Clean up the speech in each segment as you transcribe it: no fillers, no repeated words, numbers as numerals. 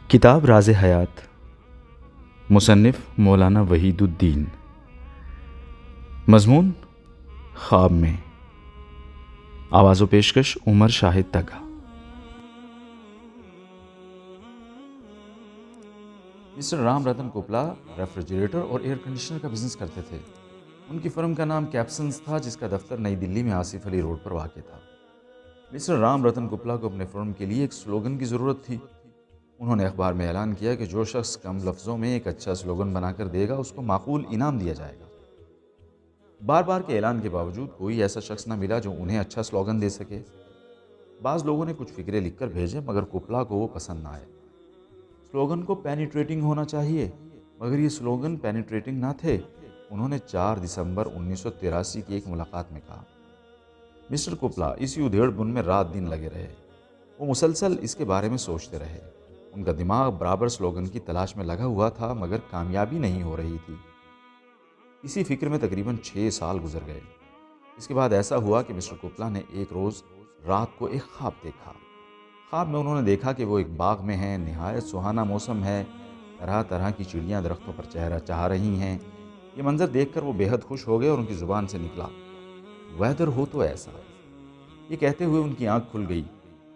کتاب راز حیات، مصنف مولانا وحید الدین۔ مضمون خواب میں۔ آواز و پیشکش عمر شاہد تگا۔ مسٹر رام رتن کوپلا ریفریجریٹر اور ایئر کنڈیشنر کا بزنس کرتے تھے۔ ان کی فرم کا نام کیپسنز تھا، جس کا دفتر نئی دلی میں آصف علی روڈ پر واقع تھا۔ مسٹر رام رتن کوپلا کو اپنے فرم کے لیے ایک سلوگن کی ضرورت تھی۔ انہوں نے اخبار میں اعلان کیا کہ جو شخص کم لفظوں میں ایک اچھا سلوگن بنا کر دے گا اس کو معقول انعام دیا جائے گا۔ بار بار کے اعلان کے باوجود کوئی ایسا شخص نہ ملا جو انہیں اچھا سلوگن دے سکے۔ بعض لوگوں نے کچھ فکرے لکھ کر بھیجے، مگر کوپلا کو وہ پسند نہ آئے۔ سلوگن کو پینیٹریٹنگ ہونا چاہیے، مگر یہ سلوگن پینیٹریٹنگ نہ تھے۔ انہوں نے 4 دسمبر 1983 کی ایک ملاقات میں کہا۔ مسٹر کوپلا اسی ادھیڑ بن میں رات دن لگے رہے۔ وہ مسلسل اس کے بارے میں سوچتے رہے۔ ان کا دماغ برابر سلوگن کی تلاش میں لگا ہوا تھا، مگر کامیابی نہیں ہو رہی تھی۔ اسی فکر میں تقریباً 6 سال گزر گئے۔ اس کے بعد ایسا ہوا کہ مسٹر کوپلا نے ایک روز رات کو ایک خواب دیکھا۔ خواب میں انہوں نے دیکھا کہ وہ ایک باغ میں ہیں، نہایت سہانا موسم ہے، طرح طرح کی چڑیاں درختوں پر چہرہ چاہ رہی ہیں۔ یہ منظر دیکھ کر وہ بے حد خوش ہو گئے اور ان کی زبان سے نکلا، ویدر ہو تو ایسا۔ یہ کہتے ہوئے ان کی آنکھ کھل گئی۔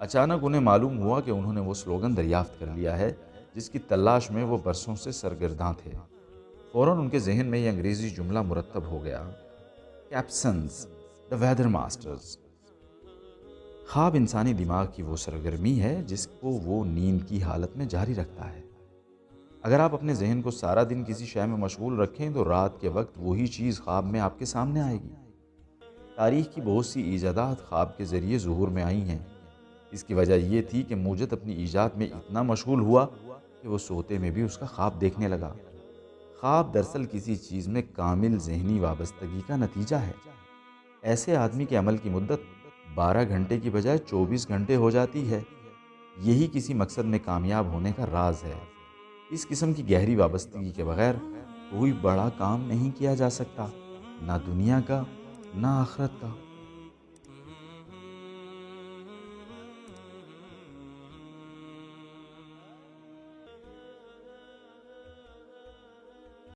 اچانک انہیں معلوم ہوا کہ انہوں نے وہ سلوگن دریافت کر لیا ہے جس کی تلاش میں وہ برسوں سے سرگرداں تھے۔ فوراً ان کے ذہن میں یہ انگریزی جملہ مرتب ہو گیا، کیپسنز، دی ویدر ماسٹرز۔ خواب انسانی دماغ کی وہ سرگرمی ہے جس کو وہ نیند کی حالت میں جاری رکھتا ہے۔ اگر آپ اپنے ذہن کو سارا دن کسی شے میں مشغول رکھیں تو رات کے وقت وہی چیز خواب میں آپ کے سامنے آئے گی۔ تاریخ کی بہت سی ایجادات خواب کے ذریعے ظہور میں آئی ہیں۔ اس کی وجہ یہ تھی کہ موجد اپنی ایجاد میں اتنا مشغول ہوا کہ وہ سوتے میں بھی اس کا خواب دیکھنے لگا۔ خواب دراصل کسی چیز میں کامل ذہنی وابستگی کا نتیجہ ہے۔ ایسے آدمی کے عمل کی مدت 12 گھنٹے کی بجائے 24 گھنٹے ہو جاتی ہے۔ یہی کسی مقصد میں کامیاب ہونے کا راز ہے۔ اس قسم کی گہری وابستگی کے بغیر کوئی بڑا کام نہیں کیا جا سکتا، نہ دنیا کا، نہ آخرت کا۔